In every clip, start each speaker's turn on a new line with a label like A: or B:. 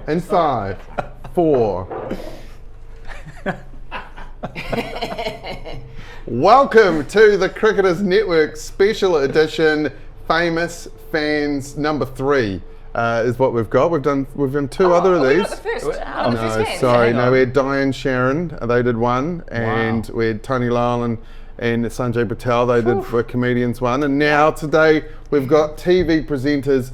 A: In 5, 4. Welcome to the Cricketers Network Special Edition Famous Fans number 3. Is what we've got. We've done 2 other of these.
B: Not the first. Not the first fans.
A: Sorry, no, we had Diane Sharon, they did one, and we had Tony Lyle and Sanjay Patel, they did for Comedians one, and now today we've got TV presenters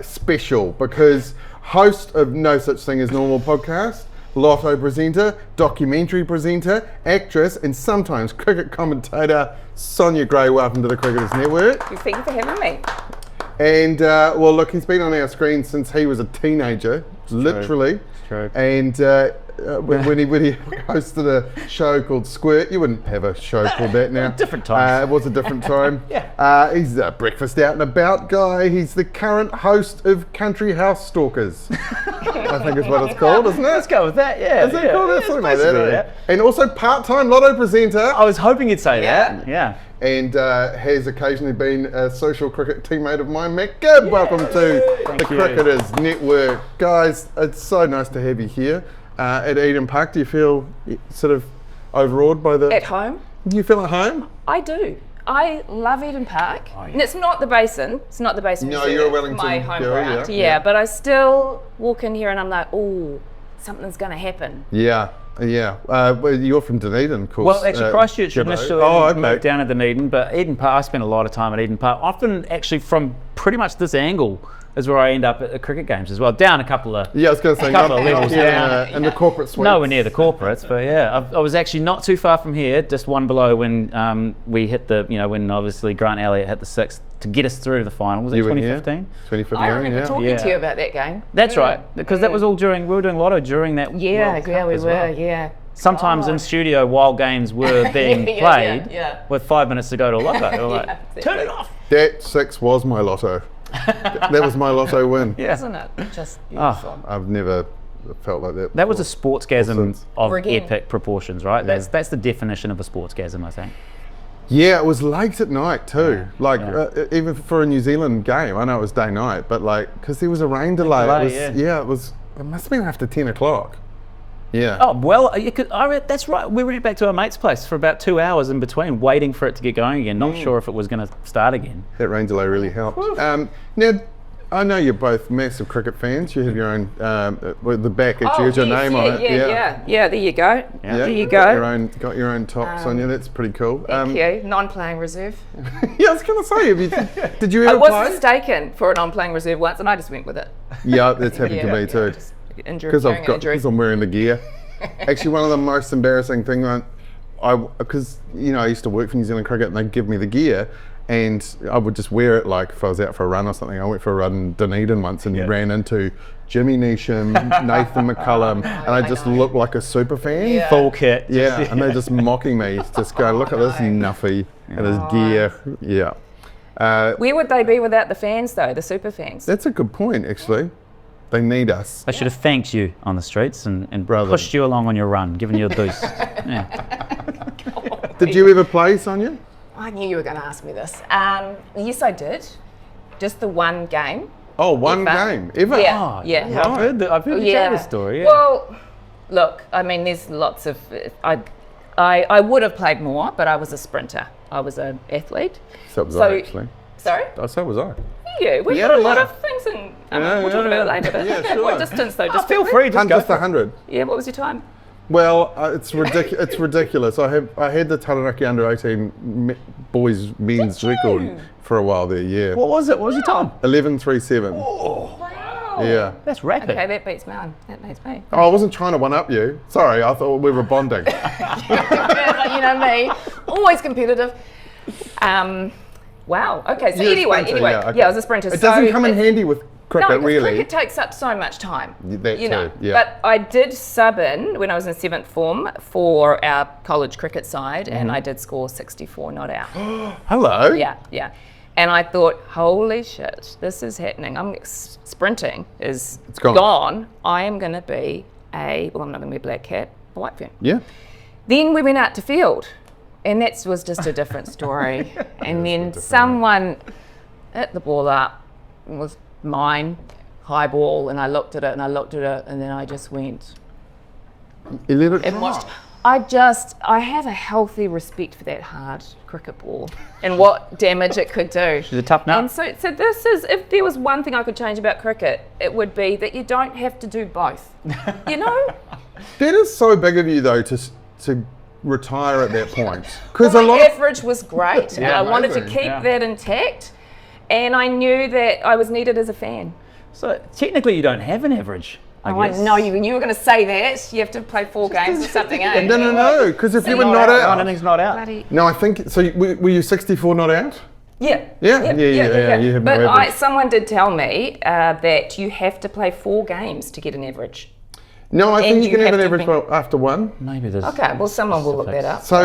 A: special, because host of No Such Thing as Normal podcast, Lotto presenter, documentary presenter, actress, and sometimes cricket commentator, Sonia Gray. Welcome to the Cricketers Network.
B: Thank you for having me.
A: And well, look, he's been on our screen since he was a teenager, literally.
C: It's true.
A: And when he hosted a show called Squirt, you wouldn't have a show called that now.
C: Different time.
A: It was a different time.
C: Yeah.
A: He's a breakfast out and about guy. He's the current host of Country House Stalkers. I think is what it's called, isn't it?
C: Let's go with that, yeah.
A: Is it called?
C: Yeah,
A: It's something like
C: basically
A: that, eh? And also part-time Lotto presenter.
C: I was hoping you'd say that, yeah.
A: And has occasionally been a social cricket teammate of mine, Matt Gibb. Welcome to the Cricketers Network. Guys, it's so nice to have you here at Eden Park. Do you feel sort of overawed by the...
B: At home?
A: Do you feel at home?
B: I do. I love Eden Park. Oh, yeah. And it's not the basin. It's not the basin.
A: No, you're a Wellington
B: my home
A: girl,
B: ground.
A: yeah.
B: Yeah, but I still walk in here and I'm like, oh, something's going to happen.
A: Yeah. Yeah, well, you're from Dunedin, of course.
C: Well, actually, Christchurch initially moved down to Dunedin, but Eden Park, I spent a lot of time at Eden Park. Often, actually, from pretty much this angle is where I end up at the cricket games as well. Down a couple of
A: I was going to say,
C: couple of levels down.
A: In the corporate suites.
C: Nowhere near the corporates, but yeah, I was actually not too far from here, just one below when we hit the, when obviously Grant Elliott hit the 6th to get us through to the final. Was it 2015?
A: 2015,
B: I remember talking to you about that game.
C: That's right, because that was all during, we were doing Lotto during that World Cup
B: we
C: as
B: were,
C: well. Sometimes in studio while games were being played, with 5 minutes to go to Lotto, they were like,
B: exactly.
C: turn it off.
A: That 6 was my Lotto. That was my Lotto win.
C: Yeah.
B: Isn't it? Just beautiful.
A: I've never felt like that.
C: That was a sportsgasm of
B: Again.
C: epic proportions, right? That's the definition of a sportsgasm, I think.
A: Yeah, it was late at night too. Even for a New Zealand game, I know it was day night, but because there was a rain delay. It must have been after 10 o'clock. Yeah.
C: Oh, well, that's right. We went back to our mate's place for about 2 hours in between, waiting for it to get going again. Not sure if it was going to start again.
A: That rain delay really helped. Now, I know you're both massive cricket fans. You have your own, with the back, actually has your name on it.
B: Yeah, there you go.
A: Yeah.
B: There you go.
A: Got your own top, Sonia. That's pretty cool.
B: Thank you. Non-playing reserve.
A: Yeah, I was going to say, did you ever
B: play?
A: play?
B: I was mistaken for a non-playing reserve once and I just went with it.
A: Yeah, that's happened to me too. Because I'm wearing the gear. Actually, one of the most embarrassing things, because I used to work for New Zealand Cricket and they'd give me the gear, and I would just wear it if I was out for a run or something. I went for a run in Dunedin once and ran into Jimmy Neesham, Nathan McCullum, and I just looked like a super fan.
B: Yeah.
C: Full kit.
A: Yeah, and they're just mocking me. Just go, look at this nuffy and his gear. Yeah.
B: Where would they be without the fans though, the super fans?
A: That's a good point, actually. They need us.
C: I should have thanked you on the streets and pushed you along on your run, given you a boost.
A: Did you ever play, Sonia?
B: I knew you were going to ask me this. Yes, I did. Just the one game.
A: Oh, one game? Ever?
B: Yeah.
C: Yeah. I've heard you tell this story. Yeah.
B: Well, look, I mean, there's lots of... I would have played more, but I was a sprinter. I was an athlete.
A: So was I, actually.
B: Sorry?
A: So was I.
B: Yeah, we've got a lot of things in... we'll talk about it later. But
A: yeah, sure.
B: What distance though? Just
C: feel free. Just
A: 100.
B: Yeah, what was your time?
A: Well, it's ridiculous. I had the Taranaki under 18 boys men's record for a while there. Yeah.
C: What was it? What was your time?
A: 11:37.
B: Oh, wow.
A: Yeah.
C: That's rapid.
B: Okay, that beats mine. That beats me.
A: Oh, I wasn't trying to one up you. Sorry, I thought we were bonding.
B: But you know me, always competitive. Wow. Okay. So anyway, I was a sprinter.
A: It doesn't come in handy with cricket, really.
B: Cricket takes up so much time.
A: That too, yeah.
B: But I did sub in when I was in 7th form for our college cricket side, and I did score 64 not out.
A: Hello.
B: Yeah. And I thought, holy shit, this is happening. Sprinting is gone. I am going to be I'm not going to be a black cat, a white fern.
A: Yeah.
B: Then we went out to field, and that was just a different story. And then someone hit the ball up, it was mine, high ball, and I looked at it and I looked at it, and then I just went.
A: You let it
B: And watched. I have a healthy respect for that hard cricket ball and what damage it could do.
C: She's a tough nut.
B: And so this is, if there was one thing I could change about cricket, it would be that you don't have to do both. You know?
A: That is so big of you though to retire at that point. Because
B: My average was great, and I wanted to
A: amazing.
B: keep that intact, and I knew that I was needed as a fan.
C: So technically you don't have an average. I guess.
B: No, you were going to say that. You have to play 4 games or something, eh?
A: No, because if you were not out.
C: One innings not out.
B: Bloody.
A: No, I think, so were you 64 not out?
B: Yeah.
A: Yeah. You have no
B: But
A: average.
B: someone did tell me that you have to play 4 games to get an average.
A: No, I think
B: And
A: you
B: you
A: can have
B: have
A: an
B: to
A: average
B: be-
A: after one.
C: Maybe there's.
B: Okay, well, someone will look that up.
A: So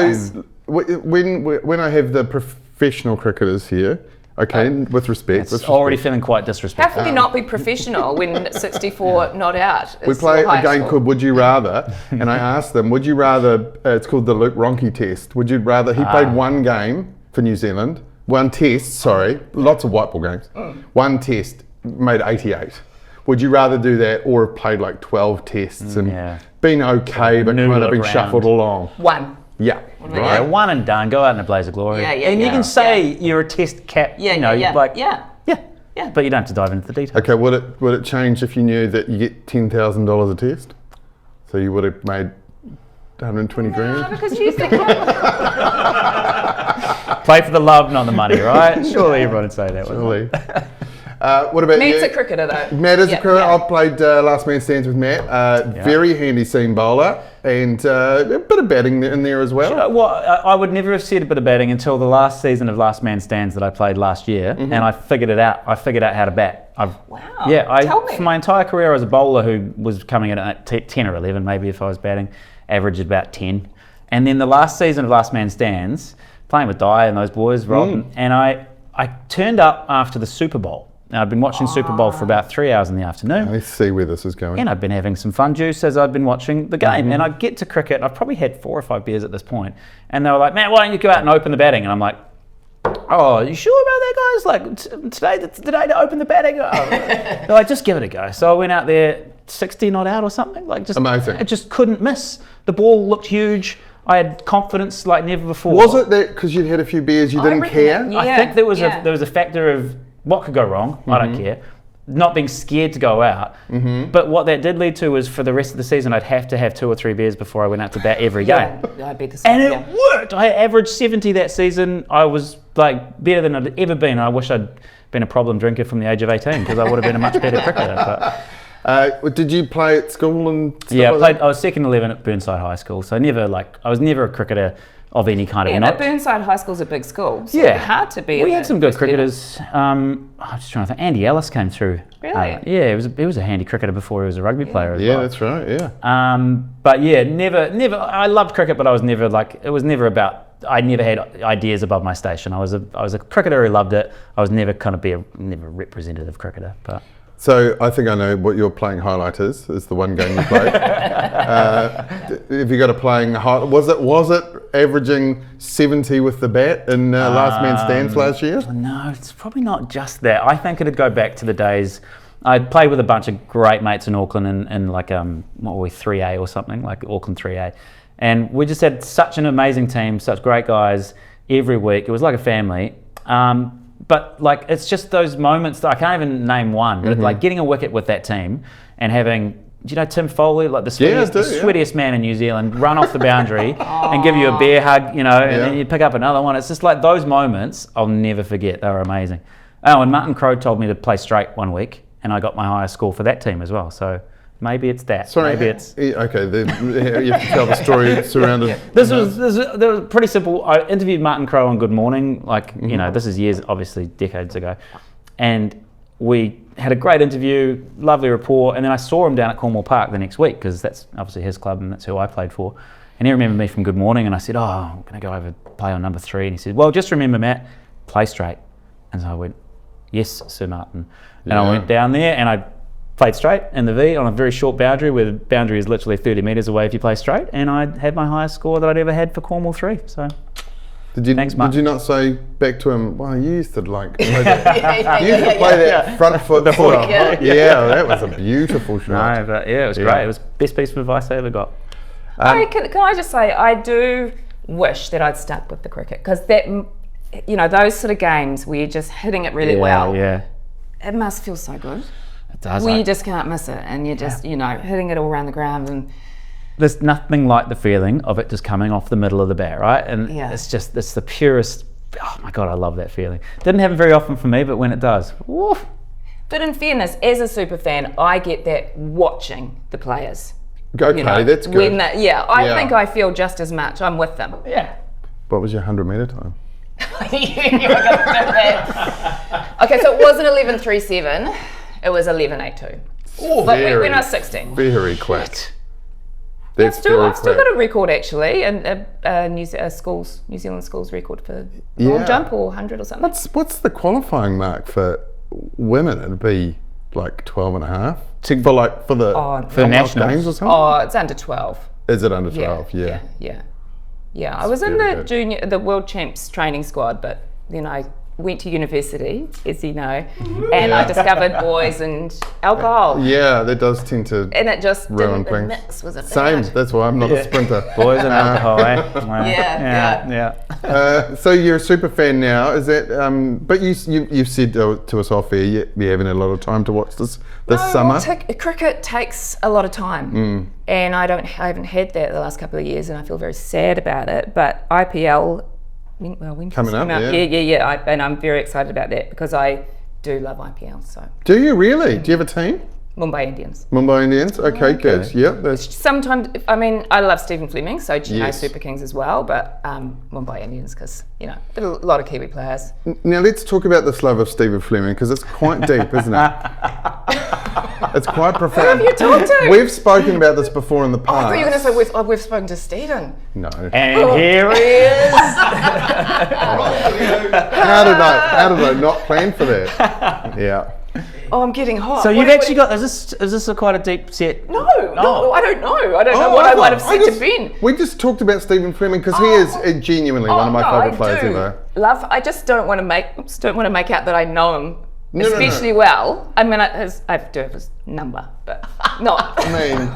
A: when I have the professional cricketers here, okay, with respect.
C: It's already feeling quite
B: How
C: disrespectful.
B: can you not be professional when 64 not out?
A: We
B: is
A: play
B: your high
A: a game
B: score?
A: called Would You Rather, and I asked them, would you rather, it's called the Luke Ronke test, would you rather, he played one game for New Zealand, one test, sorry, lots of white ball games, one test, made 88. Would you rather do that or have played like 12 tests and been okay, but
C: Noodle
A: kind of been
C: around.
A: shuffled along?
B: One.
A: Yeah,
C: Yeah,
A: right?
C: one and done. Go out in a blaze of glory.
B: Yeah,
C: and you can say you're a test cap.
B: Yeah,
C: you know,
B: yeah,
C: like
B: yeah.
C: But you don't have to dive into the details.
A: Okay, would it change if you knew that you get $10,000 a test? So you would have made 120
B: No,
A: grand?
B: because you think,
C: Play for the love, not the money, right? Surely everyone would say that. Wouldn't they?
A: Really? What about
B: Matt's
A: you?
B: a cricketer though.
A: Matt is a cricketer.
B: Yeah.
A: I played Last Man Stands with Matt. Very handy seam bowler and a bit of batting in there as well.
C: Well, I would never have said a bit of batting until the last season of Last Man Stands that I played last year, and I figured it out. I figured out how to bat.
B: Wow.
C: Yeah,
B: Tell me.
C: for my entire career, I was a bowler who was coming in at 10 or 11, maybe if I was batting, averaged about 10. And then the last season of Last Man Stands, playing with Di and those boys, Rob, and I turned up after the Super Bowl. Now, I'd been watching Super Bowl for about 3 hours in the afternoon.
A: Let's see where this is going.
C: And I'd been having some fun juice as I'd been watching the game. And I'd get to cricket, and I've probably had 4 or 5 beers at this point. And they were like, "Man, why don't you go out and open the batting?" And I'm like, "Oh, you sure about that, guys? Like, today's the day to open the batting?" They're like, "Just give it a go." So I went out there, 60 not out or something. Like, just
A: amazing.
C: I just couldn't miss. The ball looked huge. I had confidence like never before.
A: Was it that because you'd had a few beers you didn't care?
B: Yeah.
C: I think there was a factor of what could go wrong. I don't care. Not being scared to go out. But what that did lead to was for the rest of the season, I'd have to have 2 or 3 beers before I went out to bat every game.
B: Yeah, I'd be the same.
C: And it worked. I averaged 70 that season. I was like better than I'd ever been. I wish I'd been a problem drinker from the age of 18 because I would have been a much better cricketer. But
A: Did you play at school and stuff
C: yeah,
A: like
C: I was second 11 at Burnside High School, so I was never a cricketer of any kind of
B: Yeah,
C: note.
B: but Burnside High School's a big school, so
C: Yeah.
B: it's hard to be.
C: We
B: at
C: had
B: the
C: some good
B: first level.
C: cricketers. I'm just trying to think. Andy Ellis came through.
B: Really?
C: Yeah, he was a handy cricketer before he was a rugby player as
A: Yeah,
C: well.
A: that's right, yeah.
C: But yeah, never. I loved cricket, but I was never like. It was never about. I never had ideas above my station. I was a cricketer who loved it. I was never kind of never a representative cricketer. But
A: So I think I know what your playing highlight is the one game you played. Have you got a playing highlight? Was it averaging 70 with the bat in Last Man Stands last year?
C: no, it's probably not just that. I think it'd go back to the days. I'd played with a bunch of great mates in Auckland in like what were we 3A or something, like Auckland 3A, and we just had such an amazing team, such great guys every week. It was like a family. But like it's just those moments that I can't even name one. But like getting a wicket with that team and having, do you know Tim Foley, like the sweatiest man in New Zealand, run off the boundary and give you a bear hug, and then you pick up another one. It's just like those moments I'll never forget. They were amazing. Oh, and Martin Crowe told me to play straight one week, and I got my highest score for that team as well. So maybe it's that.
A: Sorry,
C: maybe it's.
A: Okay, you have to tell the story surrounded.
C: This was pretty simple. I interviewed Martin Crowe on Good Morning, this is years, obviously decades ago, and we had a great interview, lovely rapport, and then I saw him down at Cornwall Park the next week because that's obviously his club and that's who I played for. And he remembered me from Good Morning, and I said, "Oh, I'm going to go over play on number 3." And he said, "Well, just remember, Matt, play straight." And so I went, "Yes, Sir Martin." And I went down there and I played straight in the V on a very short boundary where the boundary is literally 30 metres away if you play straight, and I had my highest score that I'd ever had for Cornwall 3. So Thanks, Mark.
A: Did you not say back to him, well, you used to like play that, you used to play that front foot stuff. Yeah, that was a beautiful shot.
C: No, but yeah, it was great. It was the best piece of advice I ever got.
B: Can I just say, I do wish that I'd stuck with the cricket, because that, you know, those sort of games where you're just hitting it really well, it must feel so good.
C: It does.
B: Where you just can't miss it, and you're just, you know, hitting it all around the ground. And
C: there's nothing like the feeling of it just coming off the middle of the bat, right? And it's the purest, oh my God, I love that feeling. Didn't happen very often for me, but when it does, woof.
B: But in fairness, as a super fan, I get that watching the players.
A: Okay,
B: you know,
A: that's good.
B: I think I feel just as much. I'm with them. Yeah.
A: What was your 100-metre time?
B: You were gonna do that. Okay, so it wasn't 11:37. It was 11:82. But when I was 16.
A: Very quick.
B: I've still got a record actually, and a New Zealand schools record for long jump or 100 or something.
A: What's the qualifying mark for women? It'd be like 12 and a half for the national games or something.
B: Oh, it's under 12.
A: Is it under 12?
B: Yeah. I was in the World Champs training squad, but then I went to university, as you know, and I discovered boys and alcohol.
A: Yeah, that does tend to
B: and it just
A: ruin
B: didn't
A: things.
B: mix, was it?
A: Same. That's why I'm not a sprinter.
C: Boys and alcohol, eh?
B: Wow. Yeah.
A: So you're a super fan now. Is that? But you've said to us off air you haven't had a lot of time to watch this summer.
B: Cricket takes a lot of time, and I haven't had that the last couple of years, and I feel very sad about it. But IPL. When
A: coming up,
B: and I'm very excited about that because I do love IPL. So.
A: Do you really? Do you have a team?
B: Mumbai Indians.
A: Mumbai Indians. Okay, good. Yeah.
B: Sometimes, I mean, I love Stephen Fleming, so Chennai Super Kings as well, but Mumbai Indians because a lot of Kiwi players.
A: Now let's talk about this love of Stephen Fleming because it's quite deep, isn't it? It's quite profound.
B: Who have you talked to?
A: We've spoken about this before in the past.
B: I thought you were going to say we've spoken to Stephen.
A: No.
C: And here he is.
A: How did I not plan for that? Yeah.
B: Oh, I'm getting hot.
C: So you've actually got, is this quite a deep set?
B: No, I don't know. I don't know what I might have said to Ben.
A: We just talked about Stephen Fleming because he is genuinely one of my favourite players ever.
B: Love, I just don't want to make out that I know him especially well. I mean, I do have his number, but not.
A: I mean,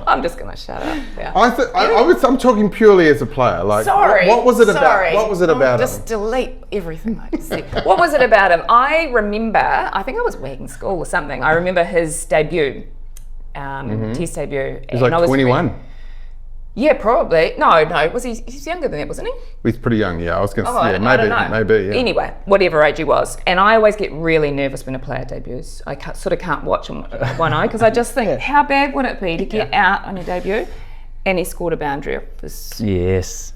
B: I'm just going to shut up. Yeah.
A: I'm talking purely as a player. Like,
B: sorry.
A: What was it about? What was it about him?
B: Just delete everything I just said. What was it about him? I remember. I think I was working school or something. I remember his debut, Test debut.
A: He was like 21.
B: Yeah, probably. No. He's younger than that, wasn't he?
A: He's pretty young. Yeah, I was going to say maybe. Yeah.
B: Anyway, whatever age he was, and I always get really nervous when a player debuts. I sort of can't watch him with one eye because I just think, how bad would it be to get out on your debut? And he scored a boundary.
C: Yes.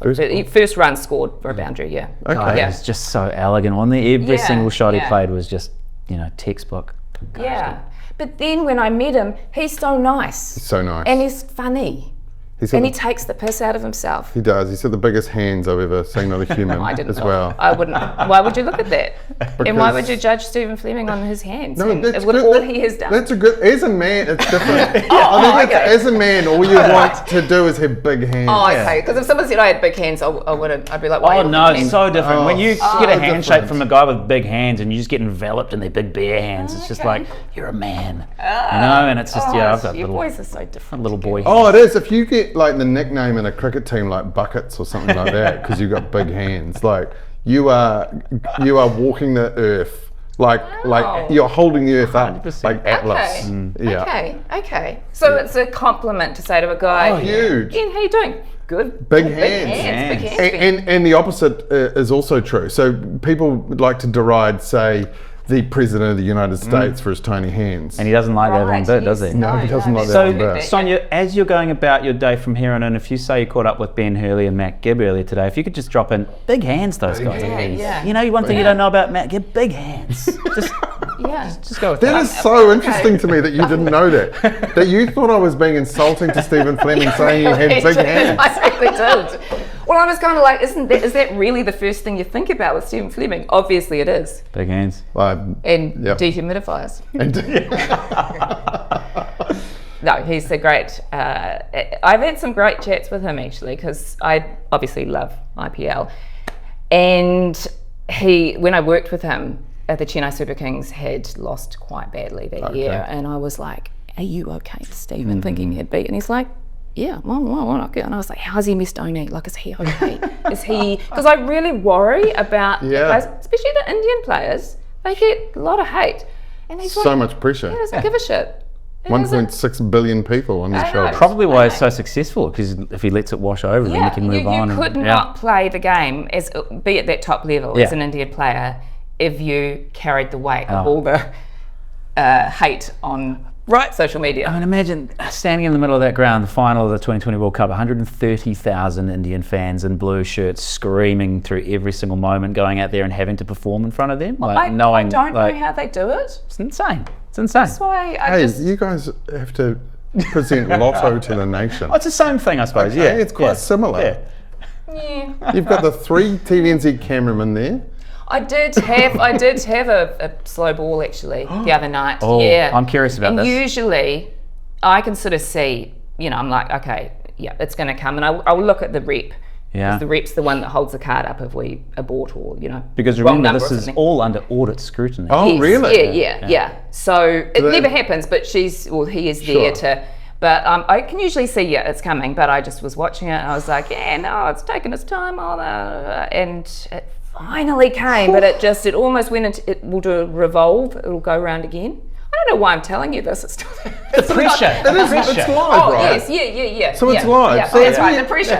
B: First run scored for a boundary. Yeah.
C: Okay. It was just so elegant, wasn't he? Every single shot he played was just, textbook.
B: Yeah. But then when I met him, he's so nice.
A: He's so nice.
B: And he's funny. He takes the piss out of himself.
A: He does. He's got the biggest hands I've ever seen on a human well.
B: I wouldn't. Why would you look at that? And why would you judge Stephen Fleming on his hands?
A: No, that's
B: with all he has done.
A: That's a good. As a man, it's different. As a man, all you want to do is have big hands.
B: Oh, okay. Because if someone said I had big hands, I wouldn't. I'd be like, why?
C: Oh no, it's so different. When you get a handshake from a guy with big hands and you just get enveloped in their big bare hands, it's just like you're a man, And it's just I've got
B: your boys are so different.
C: Little boy.
A: Oh, it is. If you get like the nickname in a cricket team like Buckets or something like that because you've got big hands, like you are walking the earth, like you're holding the earth up 100%. Like Atlas.
B: Okay. So it's a compliment to say to a guy,
A: oh, huge.
B: Ian, how you doing? Good.
A: Big hands. And the opposite is also true. So people like to deride, say, the President of the United States for his tiny hands.
C: And he doesn't like that one bit, does he?
A: No, he doesn't like that one bit.
C: So, Sonia, as you're going about your day from here on in, if you say you caught up with Ben Hurley and Matt Gibb earlier today, if you could just drop in, big hands, those guys.
B: Yeah.
C: One thing you don't know about Matt Gibb, big hands. Just go with that.
A: That is so interesting to me that you didn't know that. That you thought I was being insulting to Stephen Fleming saying he had big hands.
B: I really did. Well, I was kind of like, is that really the first thing you think about with Stephen Fleming? Obviously it is.
C: Big hands.
B: And dehumidifiers. no, he's a great. I've had some great chats with him actually, because I obviously love IPL, and when I worked with him, the Chennai Super Kings had lost quite badly that year, and I was like, "Are you okay, Stephen?" Thinking he'd beat, and he's like, "Yeah, well, okay." And I was like, "How's he missed Dhoni? Like, is he okay? Is he?" Because I really worry about players, especially the Indian players. They get a lot of hate, and he's
A: so much pressure.
B: He doesn't give a shit.
A: 1.6 billion people on his show.
C: Probably why he's so successful, because if he lets it wash over, then he can move on.
B: You could not play the game, be at that top level as an Indian player, if you carried the weight of all the hate on social media.
C: I mean, imagine standing in the middle of that ground, the final of the 2020 World Cup, 130,000 Indian fans in blue shirts screaming through every single moment, going out there and having to perform in front of them.
B: I don't know how they do it.
C: It's insane. It's insane.
B: That's why
A: you guys have to present Lotto to the nation.
C: It's the same thing, I suppose.
A: Okay, it's quite similar.
B: Yeah.
A: You've got the 3 TVNZ cameramen there.
B: I did have a slow ball actually the other night.
C: Oh, yeah. I'm curious about this.
B: Usually, I can sort of see, I'm like, okay, it's going to come, and I'll look at the rep. Yeah. The rep's the one that holds the card up if we abort or,
C: Because remember, this is all under audit scrutiny.
A: Oh,
B: yes,
A: really?
B: Yeah. So it never happens, but he is there to. But I can usually see, it's coming. But I just was watching it, and I was like, it's taking its time, and it finally came, but it almost went into, it will do a revolve, it'll go around again. I don't know why I'm telling you this. It's
C: the pressure.
A: It's live, right?
B: Yes, yeah.
A: So it's live.
B: Yeah.
A: So
B: that's right, the pressure.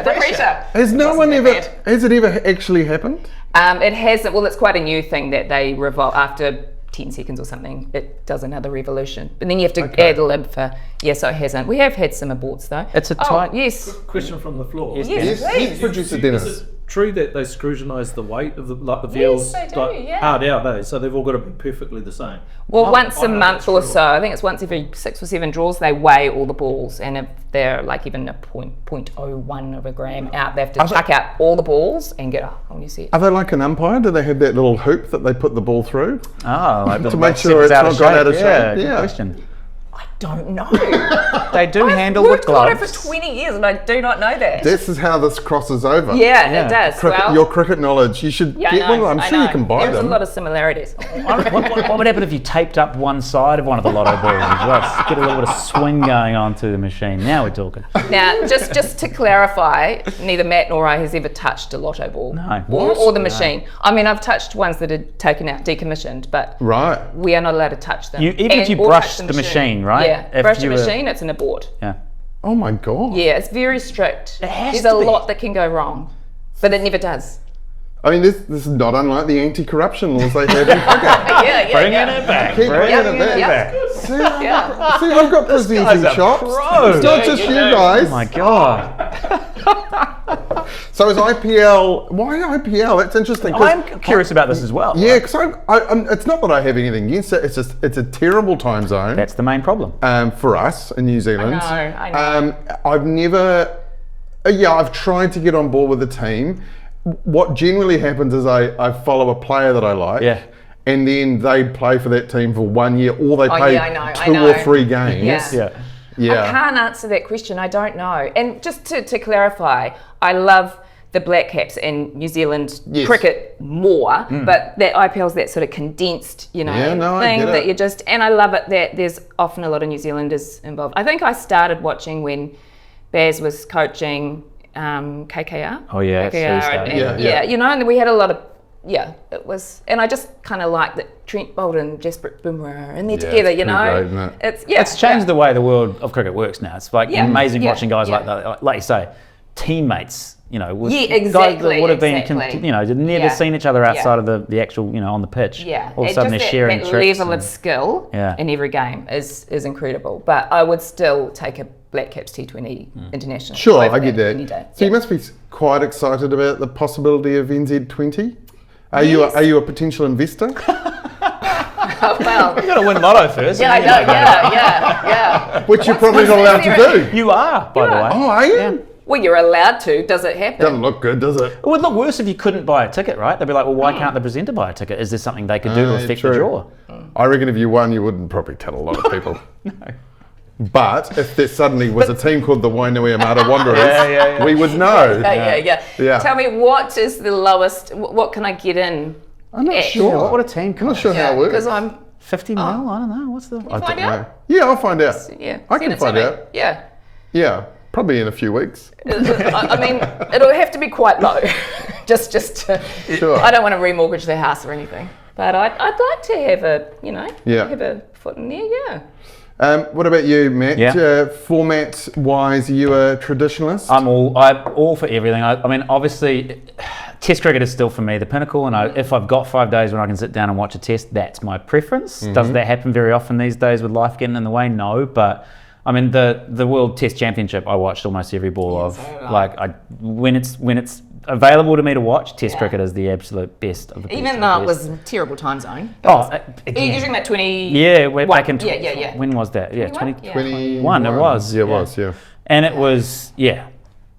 A: Has it ever actually happened?
B: It hasn't. Well, it's quite a new thing that they revolve after 10 seconds or something. It does another revolution. But then you have to add a limb for, so it hasn't. We have had some aborts though.
C: It's a tight.
B: Yes.
D: Question from the floor.
A: Yes, producer Dennis.
D: Is it true that they scrutinise the weight of the veals?
B: Yes, they do,
D: hard out, so they've all got to be perfectly the same?
B: Well, once a month or so, I think it's once every 6 or 7 draws, they weigh all the balls, and if they're like even a 0.01 of a gram out, they have to chuck out all the balls and get a whole new set.
A: Are they like an umpire? Do they have that little hoop that they put the ball through?
C: Oh, like
A: to make sure it's not gone out of shape?
C: Good question.
B: I don't know.
C: They do handle with gloves.
B: I've worked for 20 years and I do not know that.
A: This is how this crosses over.
B: Yeah. It does.
A: Your cricket knowledge, you should get one. I'm sure you can buy them.
B: There's a lot of similarities.
C: What would happen if you taped up one side of one of the Lotto balls? Just get a little bit of swing going on to the machine. Now we're talking.
B: Now, just to clarify, neither Matt nor I has ever touched a Lotto ball.
C: No.
B: Or the machine. I mean, I've touched ones that are taken out, decommissioned, but we are not allowed to touch them.
C: Even if you brush the machine, right?
B: Yeah, brush the machine, it's an abort.
C: Yeah.
A: Oh my God.
B: Yeah, it's very strict.
C: There's
B: a lot that can go wrong, but it never does.
A: I mean, this is not unlike the anti-corruption laws they had in cricket.
C: Bringing it back.
A: Keep bringing it back. See, I've got presenting chops. It's not just you guys.
C: Oh my God.
A: So is IPL? Why IPL? That's interesting.
C: I'm curious about this as well.
A: Yeah, because it's not that I have anything against it. It's just it's a terrible time zone.
C: That's the main problem
A: for us in New Zealand.
B: I know.
A: I've never. I've tried to get on board with the team. What generally happens is I follow a player that I like.
C: Yeah.
A: And then they play for that team for 1 year, or they play
B: I
A: 2
B: know.
A: or 3 games.
B: Yeah. I can't answer that question. I don't know. And just to clarify, I love the Black Caps and New Zealand cricket more, but that IPL's that sort of condensed, thing that you just. And I love it that there's often a lot of New Zealanders involved. I think I started watching when Baz was coaching KKR.
C: Oh yeah,
B: KKR and then we had a lot of. Yeah, it was, and I just kind of like that Trent Boult and Jasprit Bumrah, and they're together,
A: Great, isn't it?
C: It's changed the way the world of cricket works now. It's like amazing watching guys like that, like you say, teammates. Guys that would have been, they'd never seen each other outside of the actual, on the pitch.
B: Yeah,
C: all of a sudden they're sharing
B: that
C: tricks.
B: level of skill in every game is incredible. But I would still take a Black Caps T20 international.
A: Sure, I get that.
B: Any day.
A: So you must be quite excited about the possibility of NZ20. Are you a potential investor?
B: Well,
C: You've got to win Lotto first.
B: Yeah, I know. Yeah.
A: Which you're probably not allowed to do.
C: You are, by the way.
A: Oh, are you?
C: Yeah.
B: Well, you're allowed to. Does it happen?
A: Doesn't look good, does it?
C: It would look worse if you couldn't buy a ticket, right? They'd be like, well, why can't the presenter buy a ticket? Is there something they could do to affect the draw?
A: I reckon if you won, you wouldn't probably tell a lot of people.
C: No.
A: But if there suddenly was a team called the Wainui Armada Wanderers, we would know.
B: Yeah. Tell me, what is the lowest? What can I get in?
A: I'm not sure.
C: What a team
A: I'm not sure how it works.
B: Because I'm
C: 50 mil? I don't know. What's the?
A: I
B: find
A: don't
B: out?
A: know. Yeah, I'll find out.
B: Yeah,
A: I
B: send
A: can
B: it to
A: find
B: me.
A: out.
B: Yeah.
A: Yeah, probably in a few weeks.
B: I mean, it'll have to be quite low, just to.
A: Sure.
B: I don't want to remortgage their house or anything, but I'd like to have have a foot in there. Yeah.
A: What about you, Matt?
C: Yeah.
A: Format-wise, are you a traditionalist?
C: I'm all for everything. I mean, obviously, Test cricket is still for me the pinnacle, and if I've got 5 days when I can sit down and watch a Test, that's my preference. Does that happen very often these days with life getting in the way? No, but I mean the World Test Championship, I watched almost every ball of. When it's available to me to watch, Test cricket is the absolute best of the best.
B: Even though it was a terrible time zone. Are you using that 20?
C: Yeah, we're back in.
B: Yeah.
C: When was that? Yeah,
A: 21.
C: It was.
A: Yeah, it was. Yeah.
C: And it was,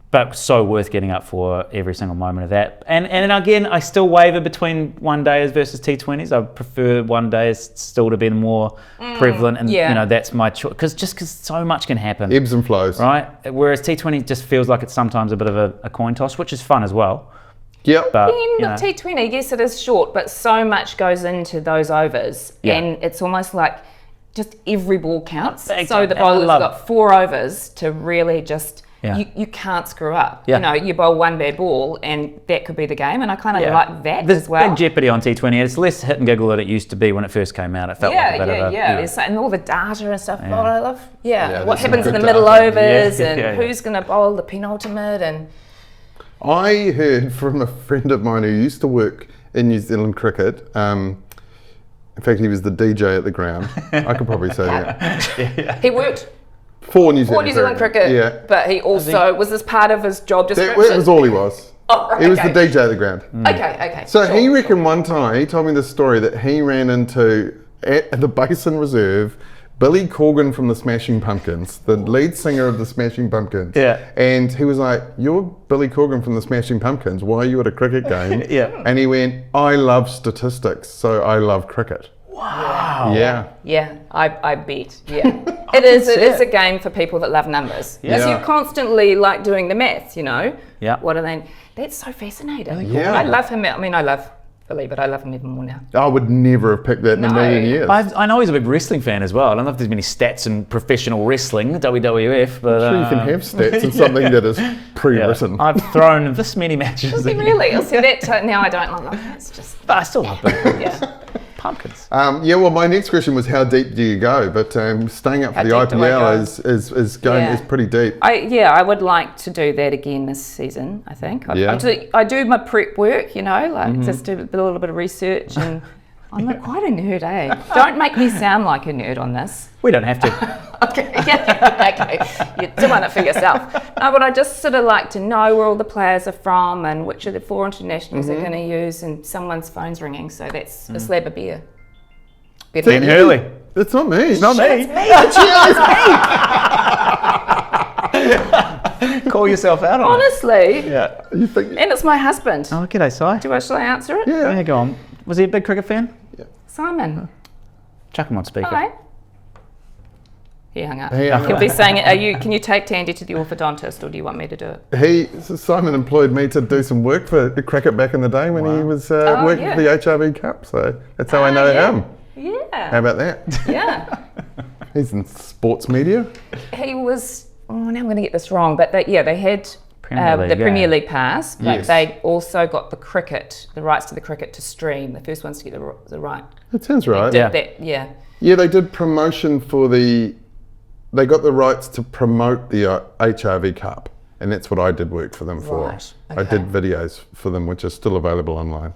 C: but so worth getting up for every single moment of that. And again, I still waver between one days versus T20s. I prefer one days still to be the more prevalent, and that's my choice. Because so much can happen.
A: Ebbs and flows.
C: Right? Whereas T20 just feels like it's sometimes a bit of a coin toss, which is fun as well.
A: Yep.
C: But
B: T20, yes, it is short, but so much goes into those overs, and it's almost like just every ball counts. So the bowler's got 4 overs to really just. You can't screw up. You bowl one bad ball and that could be the game, and I kind of like that as well.
C: There's big jeopardy on T20. It's less hit and giggle than it used to be when it first came out. It felt like a bit of a...
B: And all the data and stuff.
C: Yeah.
B: I love. What
A: there's
B: happens
A: some
B: in the
A: good
B: middle
A: data.
B: overs and who's going to bowl the penultimate and...
A: I heard from a friend of mine who used to work in New Zealand cricket. In fact, he was the DJ at the ground. I could probably say that.
B: He worked
A: For New Zealand,
B: New Zealand cricket, but he also was this part of his job description.
A: That was all he was.
B: Oh, right,
A: he was the DJ at the ground.
B: Okay.
A: So he reckoned one time, he told me this story, that he ran into, at the Basin Reserve, Billy Corgan from the Smashing Pumpkins, the lead singer of the Smashing Pumpkins.
C: Yeah.
A: And he was like, "You're Billy Corgan from the Smashing Pumpkins. Why are you at a cricket game?" And he went, "I love statistics, so I love cricket."
C: Wow.
A: Yeah.
B: I bet. Yeah. It is a game for people that love numbers. Because you're constantly like doing the maths,
C: Yeah.
B: What are they? That's so fascinating.
A: Yeah.
B: I love him. I mean, I love Billy, but I love him even more now.
A: I would never have picked that in a million years.
C: I know he's a big wrestling fan as well. I don't know if there's many stats in professional wrestling, WWF, but...
A: I'm sure you can have stats in something that is pre-written.
C: I've thrown this many matches.
B: Really? I'll see that. Now I don't love it. It's just...
C: But I still love it. Pumpkins.
A: Well, my next question was how deep do you go? But staying up for the IPL is pretty deep.
B: I would like to do that again this season, I think. I do my prep work, just do a little bit of research, and I'm quite a nerd, Don't make me sound like a nerd on this.
C: We don't have to.
B: Okay. You're doing it for yourself. No, but I just sort of like to know where all the players are from and which of the 4 internationals they're going to use, and someone's phone's ringing, so that's a slab of beer.
C: Ben Hurley.
A: It's not me.
C: It's not me.
B: It's me.
C: Call yourself out on
B: Honestly.
C: it.
A: You think?
B: And it's my husband.
C: Oh, g'day, Si.
B: Shall I answer it?
A: Yeah.
C: Go on. Was he a big cricket fan?
B: Simon.
C: Chuck him on speaker.
B: Hi. He hung up.
A: He hung
B: He'll
A: up.
B: be saying, can you take Tandy to the orthodontist, or do you want me to do it?
A: Simon employed me to do some work for the cricket back in the day when he was working for the HRV Cup, so that's how I know him.
B: Yeah.
A: How about that?
B: Yeah.
A: He's in sports media.
B: He was, now I'm going to get this wrong, but they had
C: Premier League,
B: Premier League pass, but
A: Yes.
B: they also got the rights to the cricket to stream. The first ones to get the right.
A: That sounds right.
C: Yeah.
A: Yeah, they did promotion for they got the rights to promote the HRV Cup, and that's what I did work for them for.
B: Right,
A: I
B: okay.
A: did videos for them, which are still available online,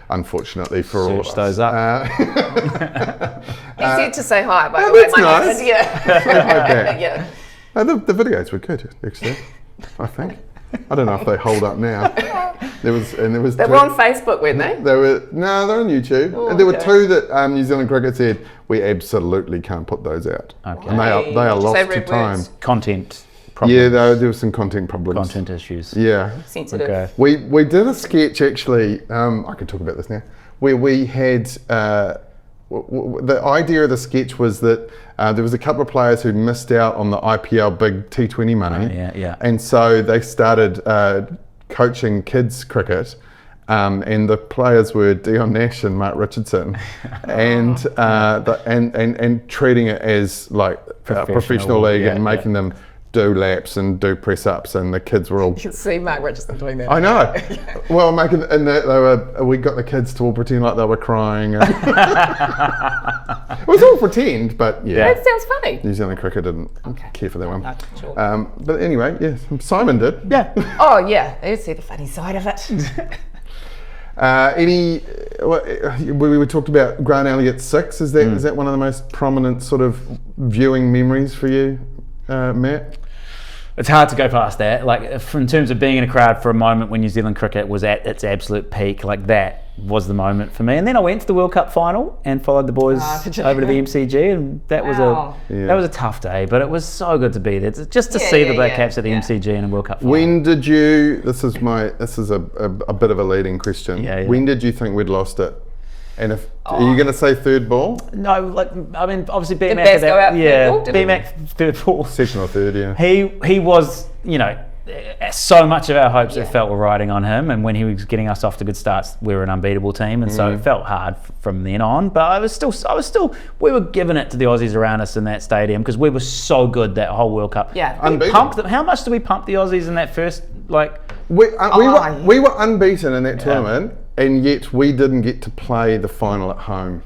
A: unfortunately for all of
C: Search
A: us.
C: those up.
B: Easy to say hi, by the
A: oh,
B: way.
A: that's
B: my
A: nice.
B: husband. Yeah.
A: Okay.
B: Yeah.
A: The videos were good, actually, I think. I don't know if they hold up now. There was
B: They
A: two,
B: were on Facebook, weren't they?
A: they're on YouTube.
B: Oh,
A: and there were
B: okay.
A: 2 that New Zealand Cricket said, we absolutely can't put those out.
C: Okay.
A: And they are
B: Did you
A: lost
B: say
A: to
B: red
A: time.
B: words?
C: Content problems.
A: Yeah, there were some content problems.
C: Content issues.
A: Yeah.
B: Sensitive.
C: Okay.
A: We did a sketch actually, I can talk about this now, where we had the idea of the sketch was that there was a couple of players who missed out on the IPL big T20 money. And so they started coaching kids cricket. And the players were Dion Nash and Mark Richardson, and treating it as like a professional league and making them do laps and do press ups, and the kids were all.
B: You can see Mark Richardson doing that.
A: I know. Well, we got the kids to all pretend like they were crying. And it was all pretend, but yeah.
B: That sounds funny.
A: New Zealand cricket didn't care for that one.
B: No, sure.
A: But anyway, yes, Simon did.
C: Yeah.
B: Oh yeah, you see the funny side of it.
A: We talked about Grant Elliott's 6. Is that one of the most prominent sort of viewing memories for you, Matt?
C: It's hard to go past that. Like, in terms of being in a crowd for a moment when New Zealand cricket was at its absolute peak, like that was the moment for me. And then I went to the World Cup final and followed the boys over to the MCG, and that was a tough day, but it was so good to be there, just to see the Black Caps at the MCG in a World Cup final.
A: When did you? This is a bit of a leading question. When did you think we'd lost it? And are you going to say third ball?
C: No, obviously
B: Did Baz go out third ball?
C: B-Mac third ball.
A: Second or third, yeah.
C: He was, so much of our hopes it felt were riding on him, and when he was getting us off to good starts, we were an unbeatable team, and so it felt hard from then on. But I was still, we were giving it to the Aussies around us in that stadium because we were so good that whole World Cup.
B: Yeah,
C: we pumped them. How much did we pump the Aussies in that first
A: We were unbeaten in that tournament, and yet we didn't get to play the final at home.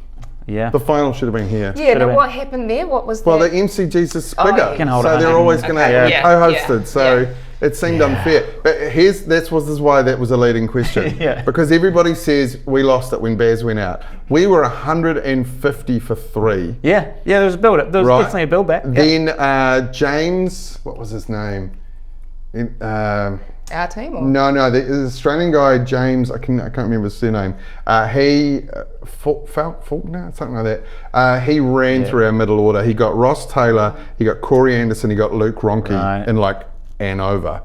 C: Yeah.
A: The final should have been here.
B: Yeah, but what happened there? What was
A: Well,
B: that?
A: the MCG's is bigger,
C: Can hold
A: so
C: it
A: they're always going to co-hosted. So it seemed unfair. But this is why that was a leading question. Because everybody says we lost it when Baz went out. We were 150 for 3.
C: Yeah, there was a build up. There was definitely a build back.
A: Then James, what was his name?
B: Our team? Or?
A: No, the Australian guy, James, I can't remember his surname. Faulkner, something like that. He ran through our middle order. He got Ross Taylor, he got Corey Anderson, he got Luke Ronke in an over.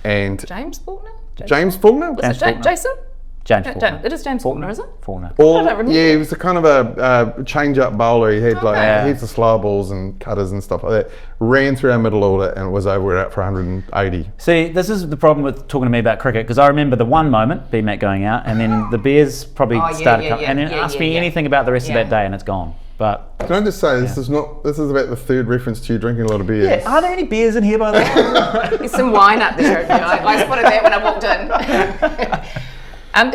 A: And
B: James Faulkner?
A: James Faulkner?
B: Was it Jason?
C: James Faulkner.
B: It is James Faulkner, is it?
C: Faulkner.
B: I don't remember.
A: Yeah, he was a kind of a change-up bowler. He had heaps of slow balls and cutters and stuff like that. Ran through our middle order and it was over. We're out for 180.
C: See, this is the problem with talking to me about cricket, because I remember the one moment, B-Mac going out, and then the Bears probably started coming, and then ask me anything about the rest of that day, and it's gone. But
A: can I just say, this is about the third reference to you drinking a lot of beers.
C: Yeah, are there any beers in here, by the way?
B: There's some wine up there. I spotted that when I walked in.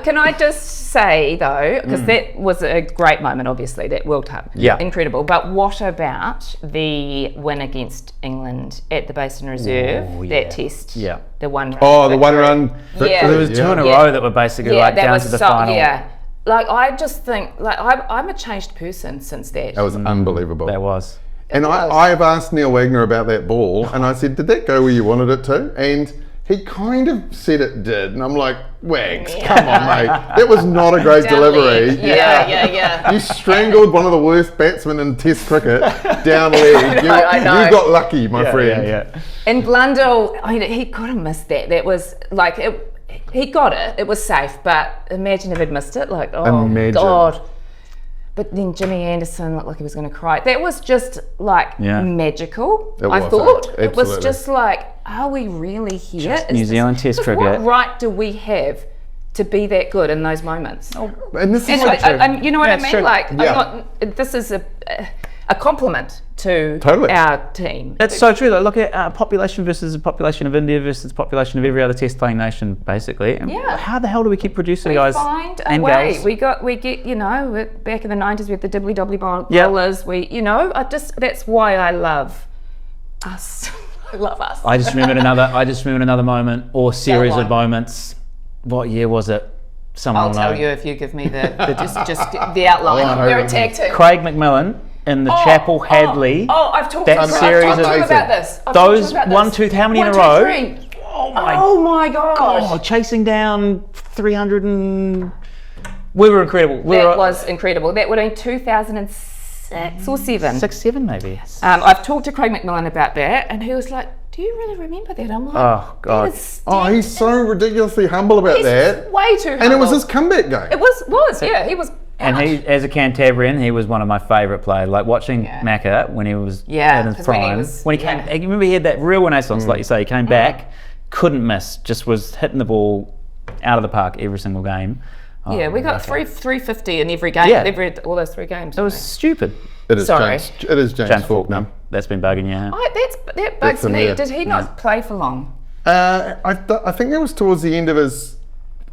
B: Can I just say though, because that was a great moment, obviously, that World Cup, incredible. But what about the win against England at the Basin Reserve? That test, the one run.
A: Oh, the one run.
B: Yeah,
C: there was 2 in a row that were basically down to the final.
B: Yeah, like I just think, I'm a changed person since that.
A: That was unbelievable.
C: That was.
A: And I've asked Neil Wagner about that ball, and I said, did that go where you wanted it to? And he kind of said it did, and I'm like, Wags, come on, mate. That was not a great delivery.
B: Yeah.
A: You strangled one of the worst batsmen in Test cricket down leg.
B: I know.
A: You got lucky, my friend.
C: Yeah.
B: And Blundell, he could have missed that. That was like, he got it. It was safe, but imagine if he'd missed it. Like, oh, God. But then Jimmy Anderson looked like he was going to cry. That was just like magical. I thought it was just like, are we really here?
C: New Zealand Test cricket.
B: What right do we have to be that good in those moments?
A: And this is
B: and you know what I mean?
C: True.
B: Like, this is a compliment to our team.
C: That's so true. Like, look at population versus the population of India versus the population of every other test playing nation, basically. And how the hell do we keep producing guys
B: find a
C: and
B: way.
C: gals?
B: We get, back in the 90s we had the dibbly-dobbly bowlers. That's why I love us. I love us.
C: I just remembered another moment or series of moments. What year was it?
B: I'll tell you if you give me just the outline. We're a tag team.
C: Craig McMillan in the Chapel Hadley.
B: I've talked
C: that series
B: about this.
C: Those 1, 2, how many in a row?
B: 1, 2, 3. Oh my gosh.
C: Oh, chasing down 300 and... We were incredible.
B: That was incredible. That would have been 2006 or 7.
C: 6, 7 maybe.
B: I've talked to Craig McMillan about that, and he was like, do you really remember that? I'm like,
C: oh God.
A: He's so ridiculously humble about that.
B: Way too humble.
A: And it was his comeback game.
B: It was, yeah. He was
C: And he, as a Cantabrian, he was one of my favourite players. Like watching Macca when he was in his prime. When he came, I remember he had that real renaissance, like you say. He came back, couldn't miss, just was hitting the ball out of the park every single game.
B: Yeah, we got 350 in every game, all those 3 games.
C: It was stupid.
A: It is James Faulkner.
C: That's been bugging you, huh?
B: That bugs me. Did he not play for long?
A: I think it was towards the end of his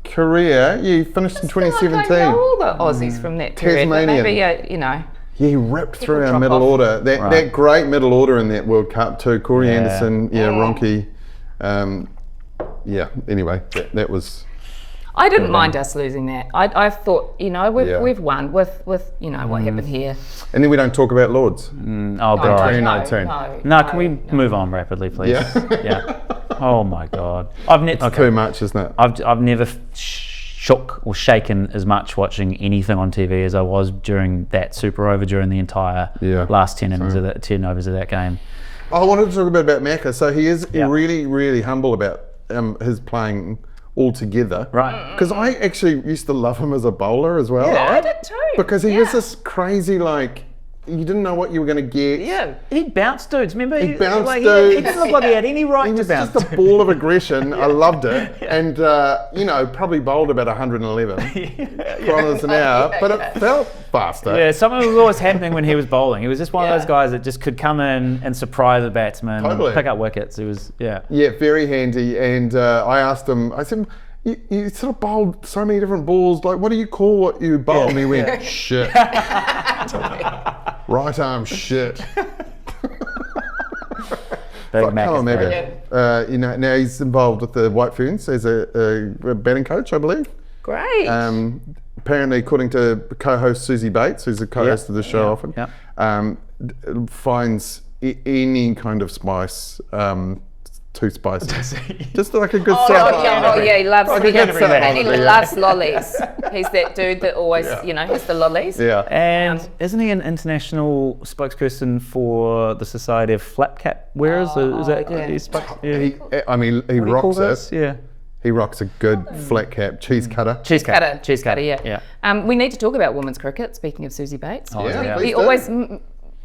A: career. Yeah, he finished in 2017.
B: I know all the Aussies from that period.
A: Tasmanian.
B: Maybe,
A: Yeah, he ripped through our
B: drop
A: middle
B: off.
A: order. That great middle order in that World Cup too. Corey Anderson, Ronke. Anyway, that was...
B: I didn't mind us losing that. I thought, we've won with what happened here.
A: And then we don't talk about Lords.
C: Oh, God.
A: 2019.
C: No, can we move on rapidly, please?
A: Yeah.
C: Oh my God.
A: Too much, isn't it?
C: I've never shook or shaken as much watching anything on TV as I was during that Super Over during the entire last 10 overs of that game.
A: I wanted to talk a bit about Macca. So he is really, really humble about his playing altogether.
C: Right.
A: Because I actually used to love him as a bowler as well.
B: Yeah, I did too.
A: Because he was this crazy, you didn't know what you were going to get.
C: Yeah, he bounced dudes. Remember,
A: He bounced
C: He
A: dudes.
C: didn't look like he had any right
A: He
C: to
A: was
C: bounce.
A: just a ball of aggression. I loved it. And, probably bowled about 111 kilometres an hour, but it felt faster.
C: Yeah, something was always happening when he was bowling. He was just one of those guys that just could come in and surprise the batsman, and pick up wickets. It was,
A: Yeah, very handy. And I asked him, I said, you sort of bowled so many different balls. Like, what do you call what you bowl? And he went, shit. Right arm shit.
C: Big Mac.
A: Now he's involved with the White Ferns as a batting coach, I believe.
B: Great.
A: Apparently, according to co-host Susie Bates, who's the co-host of the show often, finds any kind of spice too spicy. Just like a good sour.
B: He loves
A: and
B: he loves lollies. He's that dude that always, has the lollies.
A: Yeah.
C: And isn't he an international spokesperson for the Society of Flat Cap Wearers? Is that
A: He rocks it.
C: Yeah.
A: He rocks a good flat cap cheese cutter.
C: Cheese cutter,
B: yeah. We need to talk about women's cricket, speaking of Susie Bates.
A: Please
B: We
A: do.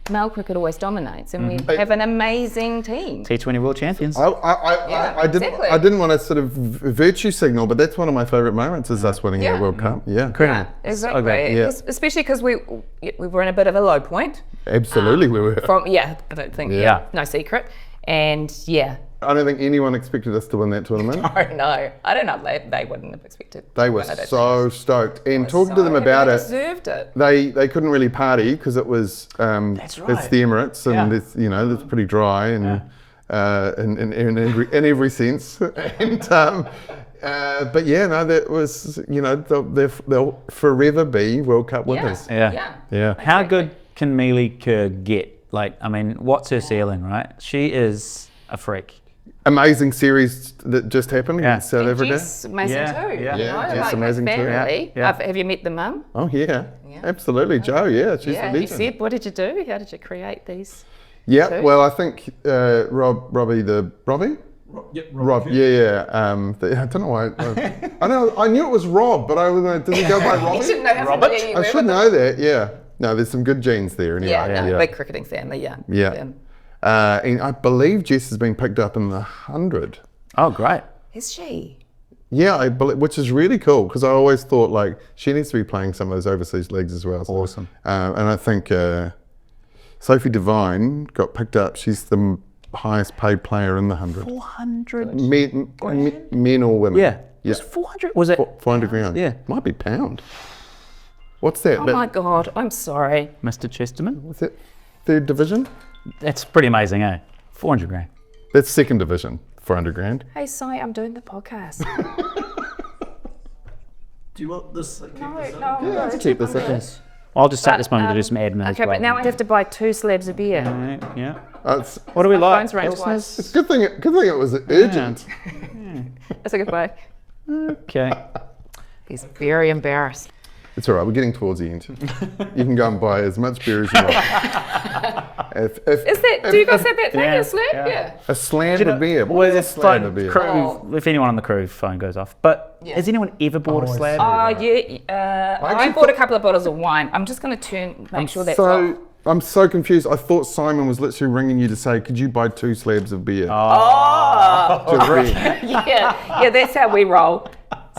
B: male cricket always dominates, and we have an amazing team.
C: T20 world champions.
A: I didn't want to sort of virtue signal, but that's one of my favourite moments is us winning our World Cup. Yeah.
C: Incredible.
B: Exactly.
C: Okay.
A: Yeah.
B: Especially because we were in a bit of a low point.
A: Absolutely, we were.
B: I don't think, no secret. And
A: I don't think anyone expected us to win that tournament.
B: No, I don't know. They wouldn't have expected.
A: They were so stoked. And talking to them about
B: they
A: it,
B: deserved it.
A: they couldn't really party because it was
C: That's right.
A: it's the Emirates and it's it's pretty dry and in every sense. And that was they'll forever be World Cup winners.
C: Yeah. How good can Mealy Kerr get? What's her ceiling, right? She is a freak.
A: Amazing series that just happened in South Africa.
B: Jess amazing too.
A: Jess amazing too.
B: Family. Have you met the mum?
A: Oh yeah, absolutely, Jo. Yeah, she's a legend.
B: You said, what did you do? How did you create these?
A: Yeah,
B: two?
A: well, I think Robbie. Rob, I don't know why. I knew it was Rob, but I was like, does he go by Robbie?
B: You should know how
C: Robert?
A: I should know that. Yeah. No, there's some good genes there. Anyway.
B: Big cricketing family.
A: Yeah. And I believe Jess has been picked up in the 100.
C: Oh, great.
B: Is she?
A: Yeah, I believe, which is really cool because I always thought she needs to be playing some of those overseas leagues as well. So,
C: awesome.
A: And I think Sophie Devine got picked up. She's the highest paid player in the 100.
C: 400
A: men or women?
C: Yeah. Just 400? Was it?
A: 400 grand.
C: Yeah.
A: Might be pound. What's that?
B: Oh my God, I'm sorry.
C: Mr. Chesterman?
A: What's that? Third division?
C: That's pretty amazing, eh? 400 grand.
A: That's second division, 400 grand.
B: Hey, Si, I'm doing the podcast.
D: Do you want this?
B: No.
A: Keep this up.
C: I'll just take this moment to do some admin.
B: Okay, but now I have to buy 2 slabs of beer.
C: Yeah.
A: What
C: do we like?
B: Phone's rang twice.
A: It's a good thing it was urgent.
B: That's a good buy.
C: Okay.
B: He's very embarrassed.
A: It's all right. We're getting towards the end. You can go and buy as much beer as you want.
B: Do you guys have that thing?
C: Yeah,
B: A slab?
C: yeah.
B: Yeah.
A: A slam of beer.
C: Well,
A: What is a
C: it's
A: slam
C: like
A: of beer?
C: crew, if anyone on the crew phone goes off. But has anyone ever bought a slab?
B: Oh, yeah. I bought a couple of bottles of wine. I'm just going to make sure that's off.
A: I'm so confused. I thought Simon was literally ringing you to say, could you buy 2 slabs of beer?
B: Oh!
A: To drink?
B: yeah, that's how we roll.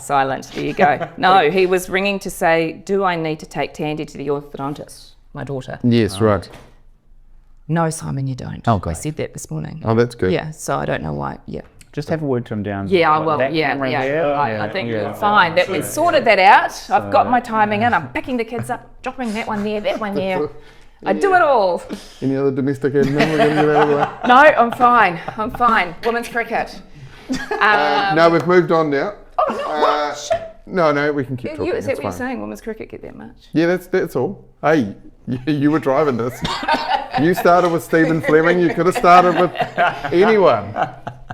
B: Silent, there you go. No, he was ringing to say, do I need to take Tandy to the orthodontist, my daughter?
A: Yes, right.
B: No, Simon, you don't.
C: Oh, great.
B: I said that this morning.
A: Oh, that's good.
B: Yeah, so I don't know why. Yeah.
C: Just have a word to him down.
B: Yeah, I will.
C: that
B: Yeah,
C: camera
B: yeah.
C: there.
B: Right, I think we're fine. That we sorted that out. I've got my timing in. I'm picking the kids up, dropping that one there. I do it all.
A: Any other domestic admin? We're going to get out of the way.
B: No, I'm fine. Women's cricket.
A: No, we've moved on now.
B: Oh, no, what? Shit.
A: No, we can keep talking.
B: Is that
A: It's
B: what you're
A: fine.
B: saying? Women's cricket get that much?
A: Yeah, that's all. Hey, you were driving this. You started with Stephen Fleming. You could have started with anyone.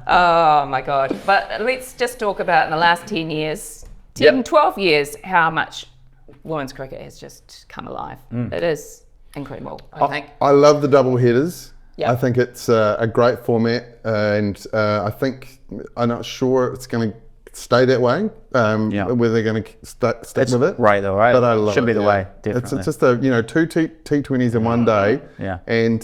B: Oh my God. But let's just talk about in the last 10 years, 12 years, how much women's cricket has just come alive. It is incredible, I think.
A: I love the double headers.
B: Yeah.
A: I think it's a great format, and I'm not sure it's going to stay that way. Whether they're going to stick with it.
C: Right, though, right?
A: But I love
C: Should
A: it.
C: be the way, definitely.
A: It's just two T20s in one day.
C: Yeah.
A: And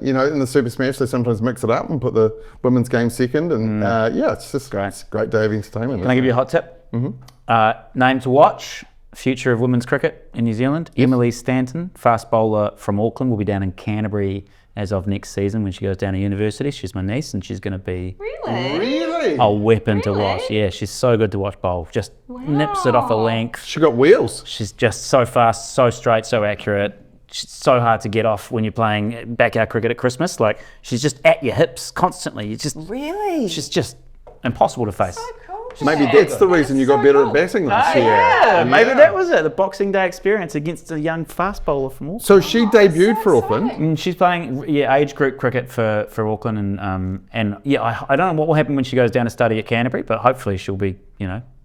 A: in the Super Smash they sometimes mix it up and put the women's game second, and it's just
C: Great.
A: It's a great day of entertainment.
C: Can I give you a hot tip? Mm-hmm. Name to watch. Future of women's cricket in New Zealand. Emily Stanton, fast bowler from Auckland, will be down in Canterbury as of next season when she goes down to university. She's my niece and she's going to be
A: Really?
C: a weapon to watch. Yeah, she's so good to watch bowl. Just nips it off a length.
A: She got wheels.
C: She's just so fast, so straight, so accurate. She's so hard to get off when you're playing backyard cricket at Christmas. Like, she's just at your hips constantly. It's just,
B: Really?
C: she's just impossible to face.
B: So cool.
A: Maybe that's the reason you got better at batting last year.
C: Yeah, maybe that was it. The Boxing Day experience against a young fast bowler from Auckland.
A: So she debuted for Auckland.
C: And she's playing age group cricket for Auckland, and I don't know what will happen when she goes down to study at Canterbury, but hopefully she'll be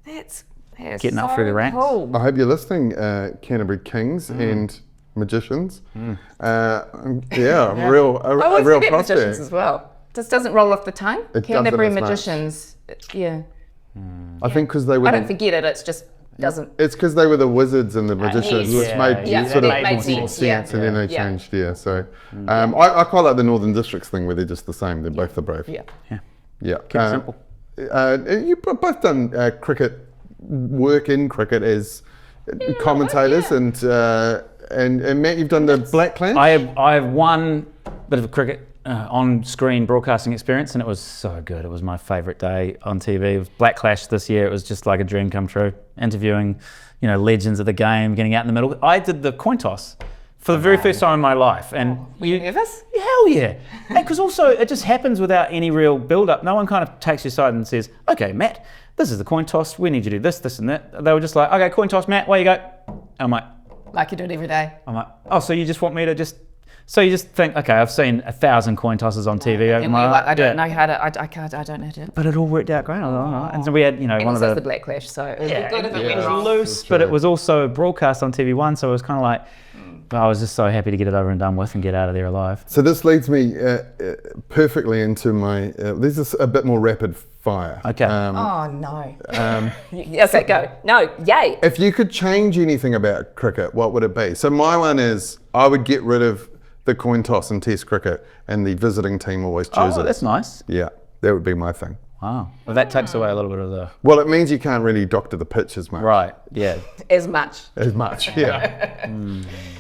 B: That's
C: getting up through the ranks.
B: Cool.
A: I hope you're listening, Canterbury Kings and Magicians. A real
B: Magicians
A: prospect.
B: as well. Just doesn't roll off the tongue.
A: It
B: Canterbury
A: doesn't as much.
B: Magicians. Yeah.
A: I think because they were.
B: I don't forget it. It's just doesn't.
A: It's because they were the wizards and the magicians, which made sort of
B: made
A: more
B: sense,
A: sense, and then they
B: Yeah.
A: changed. Yeah, so I quite like the Northern Districts thing where they're just the same. They're both the brave.
B: Yeah.
A: Yeah.
C: Keep it simple.
A: You've both done work in cricket as commentators, and Matt, you've done the Black Clash.
C: I have one bit of cricket on-screen broadcasting experience, and it was so good. It was my favourite day on TV. It was Black Clash this year. It was just like a dream come true. Interviewing, legends of the game, getting out in the middle. I did the coin toss for the very first time in my life, and
B: Were you nervous?
C: hell yeah! Because also it just happens without any real build-up. No one kind of takes you aside and says, "Okay, Matt, this is the coin toss. We need you to do this, this, and that." They were just like, "Okay, coin toss, Matt. Away you go." I'm like,
B: Like you do it every day.
C: "Oh, so you just want me to just?" So you just think, okay, I've seen 1,000 coin tosses on TV over
B: And
C: my
B: we're
C: life.
B: like, I don't know how to. I don't know how to.
C: But it all worked out great. And so we had,
B: And
C: one of
B: also
C: the
B: the Black Clash, so it would
C: yeah,
B: be good if it
C: it
B: went
C: was
B: wrong.
C: loose, but it was also broadcast on TV1, so it was kind of like, I was just so happy to get it over and done with and get out of there alive.
A: So this leads me perfectly into my. This is a bit more rapid fire.
C: Okay.
B: Oh no. Okay, go. No, yay.
A: If you could change anything about cricket, what would it be? So my one is I would get rid of the coin toss in Test cricket, and the visiting team always chooses.
C: Oh, that's nice.
A: Yeah, that would be my thing.
C: Wow. Well, that takes away a little bit of the...
A: Well, it means you can't really doctor the pitch as much.
C: Right, yeah.
B: As much.
A: As much, yeah.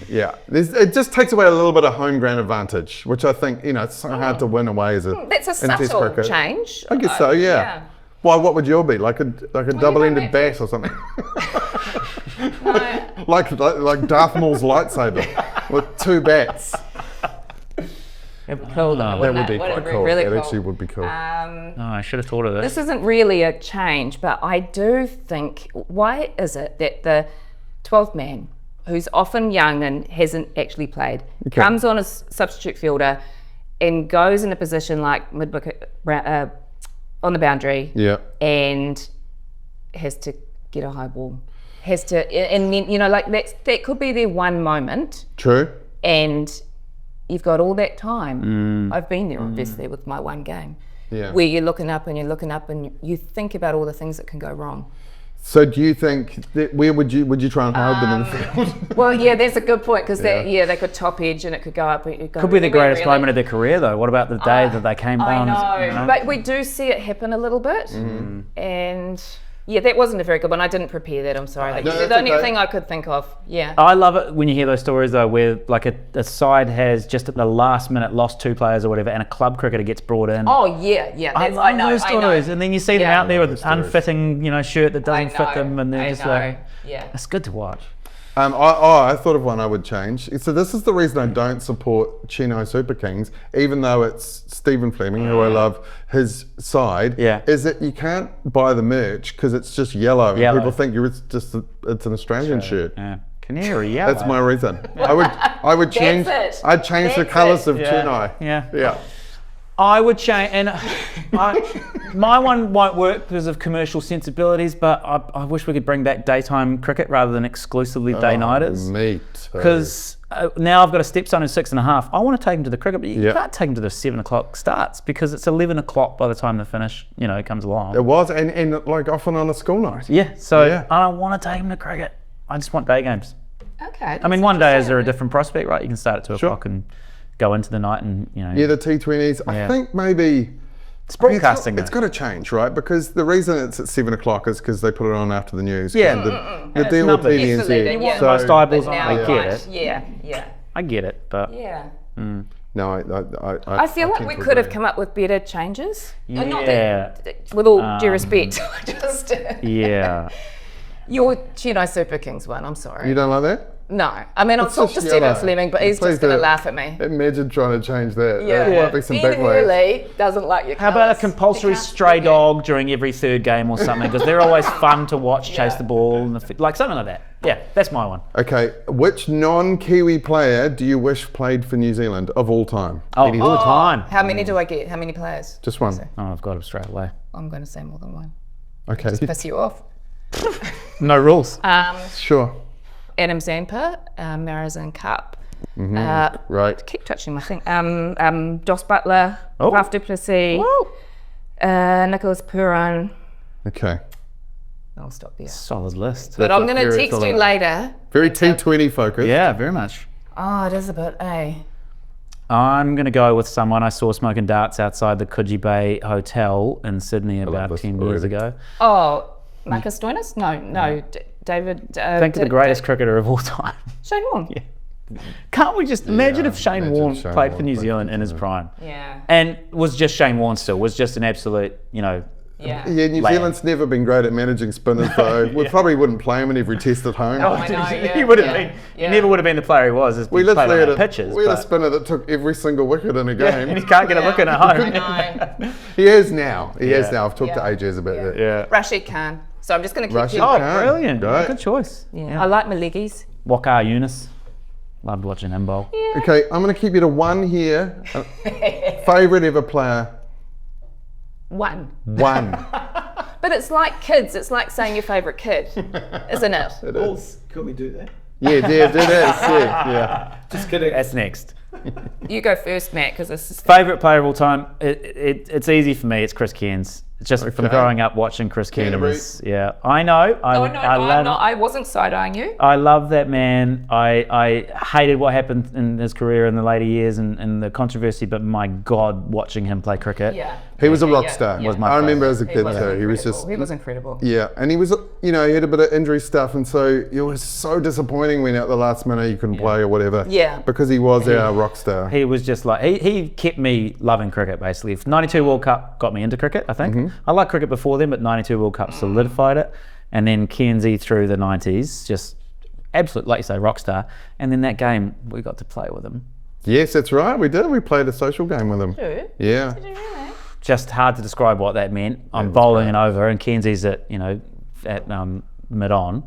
A: Yeah. It just takes away a little bit of home ground advantage, which I think, it's so hard to win away as a
B: That's a
A: in Test
B: subtle
A: cricket.
B: change.
A: I guess so, yeah. Why? What would your be? Like a double-ended bat or something? like Darth Maul's lightsaber with 2 bats.
C: Cool, though.
A: That would be
B: Would
A: quite
B: be
A: cool.
B: really
A: That
B: cool.
A: actually would be cool.
C: Oh, I should have thought of this.
B: This isn't really a change, but I do think, why is it that the 12th man, who's often young and hasn't actually played, comes on as substitute fielder and goes in a position like mid-wicket on the boundary
A: Yeah.
B: and has to get a high ball, has to, and then, you know, like that could be their one moment.
A: True.
B: And you've got all that time. I've been there, obviously, with my one game.
A: Yeah.
B: Where you're looking up and you think about all the things that can go wrong.
A: So do you think that where would you try and hold them in the field?
B: Well, yeah, that's a good point, because they could top edge and it could go up.
C: Could be the greatest moment of their career, though. What about the day that they came down?
B: I know, but we do see it happen a little bit, and yeah, that wasn't a very good one. I didn't prepare that. I'm sorry.
A: No,
B: the only thing I could think of. Yeah.
C: I love it when you hear those stories though, where like a side has just at the last minute lost 2 players or whatever, and a club cricketer gets brought in.
B: Oh yeah.
C: I love those stories, and then you see them out there with an unfitting, shirt that doesn't fit them, and they're just like, it's good to watch.
A: I thought of one I would change. So this is the reason I don't support Chino Super Kings, even though it's Stephen Fleming, who I love, his side, is that you can't buy the merch because it's just yellow. And people think it's an Australian shirt.
C: Yeah. Canary yellow.
A: That's my reason. I would change. I'd change the colours of Chino.
C: Yeah. I would change, and my one won't work because of commercial sensibilities, but I wish we could bring back daytime cricket rather than exclusively day-nighters.
A: Me too.
C: Because now I've got a stepson who's 6.5. I want to take him to the cricket, but you can't take him to the 7 o'clock starts because it's 11 o'clock by the time the finish, comes along.
A: It was, and like often on a school night.
C: Yeah, so I don't want to take him to cricket. I just want day games.
B: Okay.
C: I mean, one day is there a different prospect, right? You can start at 2 o'clock and go into the night and,
A: Yeah, the T20s. I think maybe...
C: It's broadcasting.
A: It's got to change, right? Because the reason it's at 7 o'clock is because they put it on after the news.
C: Yeah.
A: The deal with TVNZ.
C: You want most eyeballs on it. I get it.
B: Yeah.
C: I get it, but...
B: Yeah.
A: No,
B: I feel like we could have come up with better changes.
C: Yeah.
B: Not that, with all due respect. Just your Chino Super Kings one, I'm sorry.
A: You don't like that?
B: No. I mean, I'll talk to Stephen Fleming, but he's just going to laugh at me.
A: Imagine trying to change that.
B: Yeah.
A: There might be some
B: Ian
A: backlash.
B: Hurley doesn't like your
C: How about a compulsory stray dog during every third game or something? Because they're always fun to watch, chase the ball, and like something like that. Yeah, that's my one.
A: Okay, which non-Kiwi player do you wish played for New Zealand of all time?
C: All time.
B: How many do I get? How many players?
A: Just one.
C: Oh, I've got him straight away.
B: I'm going to say more than one.
A: Okay.
B: Just piss you off.
C: No rules.
A: Sure.
B: Adam Zampa, Marizan Cup.
A: Right.
B: Keep touching my thing. Dos Butler, Ralph du Plessis, Nicholas Puran.
A: Okay.
B: I'll stop there.
C: Solid list.
B: But I'm going to text you later.
A: Very T20 focused.
C: Yeah, very much.
B: Oh, it is a bit,
C: I'm going to go with someone I saw smoking darts outside the Coogee Bay Hotel in Sydney about 10 years ago.
B: Oh, Marcus Stoinis? No, David.
C: Think of the greatest cricketer of all time.
B: Shane Warne.
C: Yeah. Can't we just imagine if Shane Warne played for New Zealand in his prime?
B: Yeah.
C: And was just Shane Warne still, was just an absolute,
B: Yeah,
A: New Zealand's never been great at managing spinners, though. We probably wouldn't play him in every test at home.
B: Oh, I know,
C: he would have been. He never would have been the player he was.
A: We literally had
C: pitches.
A: We had a spinner that took every single wicket in a game.
C: And he can't get a look in at home.
A: He is now. He is now. I've talked to AJs about that.
C: Yeah.
B: Rashid Khan. So I'm just going to keep
A: Rashid
B: you.
A: Khan.
C: Brilliant.
A: Great.
C: Good choice.
B: Yeah. I like Malegis.
C: Waqar Younis. Loved watching him bowl.
B: Yeah.
A: Okay, I'm going to keep you to one here. Favourite ever player?
B: One.
C: But
B: it's like kids. It's like saying your favourite kid, isn't it?
A: It is.
D: Can we do that?
A: Yeah, it is. Yeah.
D: Just kidding.
C: That's next.
B: You go first, Matt, because this is...
C: Favourite player of all time? It's easy for me. It's Chris Cairns. It's just from growing up watching Chris Cairns. Yeah, I know.
B: I wasn't side-eyeing you.
C: I love that man. I hated what happened in his career in the later years and the controversy, but my God, watching him play cricket.
B: Yeah.
A: He was a rock star.
C: Was my
A: I remember
C: favourite.
A: as a kid too. He was just...
B: He was incredible.
A: Yeah, and he was, he had a bit of injury stuff, and so it was so disappointing when at the last minute he couldn't play or whatever.
B: Yeah.
A: Because he was our rock star.
C: He was just like, he kept me loving cricket basically. 92 World Cup got me into cricket, I think. I liked cricket before then, but 92 World Cup solidified it. And then Cairnsy through the 90s, just absolute, like you say, rock star. And then that game, we got to play with him.
A: Yes, that's right, we did. We played a social game with him.
B: True.
A: Yeah.
B: Did you really?
C: Just hard to describe what that meant. I'm bowling and over, and Cairnsy's at mid on,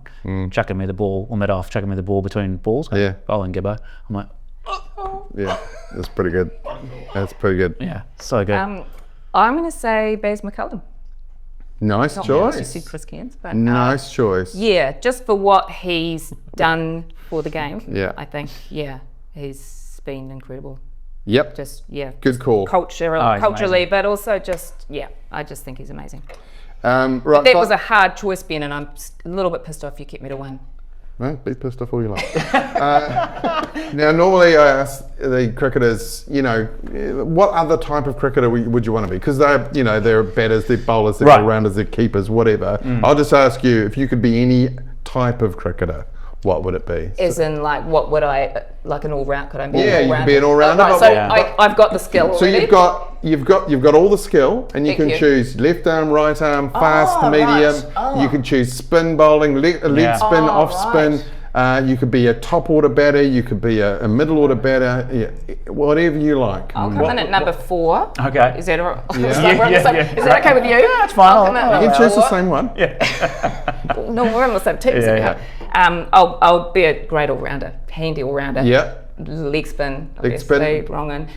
C: chucking me the ball, or mid off, chucking me the ball between balls.
A: Yeah.
C: Bowling Gibbo. I'm like,
A: Yeah, that's pretty good. That's pretty good.
C: yeah, so good.
B: I'm going to say Baz McCullum.
A: Nice
B: Not
A: choice.
B: Menders, you said Chris Cairns, but
A: Nice choice.
B: yeah, just for what he's done for the game.
A: Yeah.
B: I think he's been incredible.
A: Yep.
B: Just
A: Good call.
B: culturally, but also just I just think he's amazing.
A: Right.
B: That was a hard choice, Ben, and I'm a little bit pissed off you kept me to one.
A: No, be pissed off all you like. Now, normally I ask the cricketers, what other type of cricketer would you want to be? Because they're batters, they're bowlers, they're all-rounders, they're keepers, whatever. I'll just ask you, if you could be any type of cricketer, what would it be?
B: As in, like, what would I, like an all-round, could I be an all-rounder?
A: You could be an all-rounder.
B: Right, so I've got the skill
A: So
B: already.
A: you've got all the skill, and you can choose left arm, right arm, fast, medium. You can choose spin bowling, leg spin, off spin. You could be a top order batter. You could be a middle order batter. Whatever you like.
B: I'll come in at number 4.
C: Okay.
B: Is that all right?
C: Yeah.
B: Is that okay with you?
C: Yeah, it's fine.
A: You can choose the same one.
B: No, we're on the same team. I'll be a great all-rounder, handy all-rounder.
A: Yeah.
B: Leg spin,
A: Leg spin.
B: obviously, wrong un.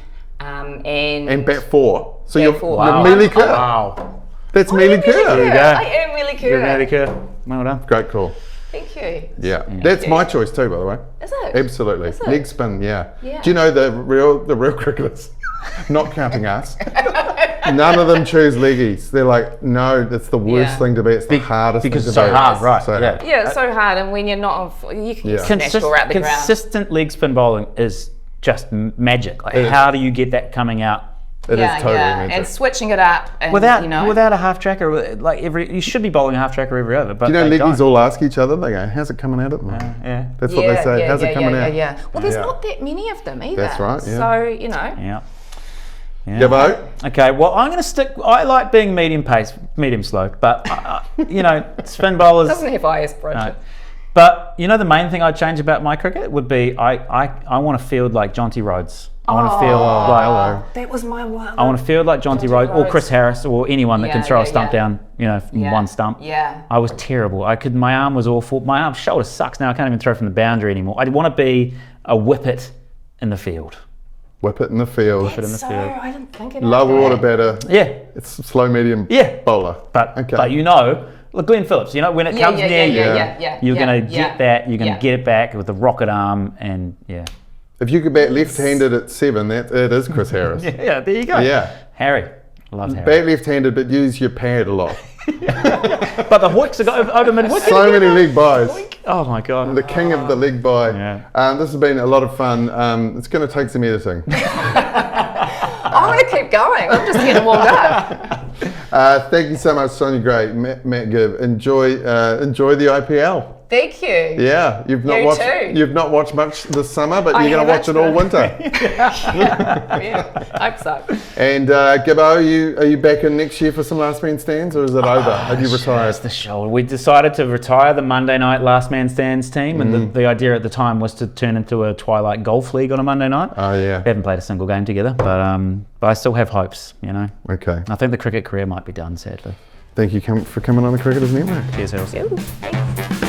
A: And bat 4. So
B: Bat
A: you're
B: 4.
A: Mealy Kerr.
C: Wow.
A: That's Mealy Kerr.
C: There you go.
B: I am Mealy Kerr.
C: You're Matt Gibb. Well done.
A: Great call.
B: Thank you.
A: Yeah. That's my choice too, by the way.
B: Is it?
A: Absolutely.
B: Is it?
A: Leg spin, yeah.
B: Yeah.
A: Do you know the real cricketers, not counting us, none of them choose leggies. They're like, no, that's the worst thing to be. It's the hardest
C: because
A: thing
C: it's
A: to
C: so
A: be.
C: hard, right?
A: So
C: Yeah.
B: Yeah, it's so hard, and when you're not on, you can get smashed all out the ground.
C: Consistent leg spin bowling is just magic. Like, how do you get that coming out?
A: It is totally magic.
B: And switching it up, and,
C: without a half tracker, like you should be bowling a half tracker every over. But
A: Do you know
C: they
A: leggies
C: don't.
A: all ask each other? They go, "How's it coming out at the moment?"
C: Yeah.
A: That's what they say. How's it coming out?
B: Yeah. Well, there's not that many of them either.
A: That's right, yeah.
B: So
C: Yeah.
A: Gibbo?
C: Okay, well, I'm going to stick. I like being medium pace, medium slow, but spin bowlers.
B: doesn't have IS approach.
C: No. But the main thing I'd change about my cricket would be I want to field like Jonty Rhodes. I want to feel like
B: That was my one.
C: I want to field like Jonty Rhodes or Chris Harris or anyone that can throw a stump down, from one stump.
B: Yeah.
C: I was terrible. My arm was awful. My shoulder sucks now. I can't even throw from the boundary anymore. I want to be a whippet in the field.
A: Whip it in the field.
C: Whip it in the field.
B: I didn't think about
A: Low
B: that.
A: order batter.
C: Yeah.
A: It's slow medium bowler.
C: But
A: okay.
C: look, Glenn Phillips, when it comes near you, you're going to get that, you're going to get it back with the rocket arm, and
A: If you could bat left-handed at 7, it is Chris Harris.
C: Yeah, there you go.
A: Yeah.
C: Harry. Love Harry.
A: Bat left-handed, but use your pad a lot.
C: But the hooks are over mid-wicket.
A: So many leg buys.
C: Oh my God.
A: The king of the leg buy.
C: Yeah.
A: This has been a lot of fun. It's going to take some editing.
B: I'm going to keep going. I'm just getting warmed up.
A: Thank you so much, Sonia Gray, Matt Gibb. Enjoy the IPL.
B: Thank you.
A: Yeah, you've not watched much this summer, but you're going to watch it all winter.
B: I hope so.
A: And Gibbo, are you back in next year for some Last Man Stands, or is it over? Have you retired?
C: It's the show. We decided to retire the Monday night Last Man Stands team, and the idea at the time was to turn into a Twilight Golf League on a Monday night.
A: Oh yeah.
C: We haven't played a single game together, but I still have hopes.
A: Okay.
C: I think the cricket career might be done, sadly.
A: Thank you for coming on the Cricketers Network.
C: Cheers, Hills.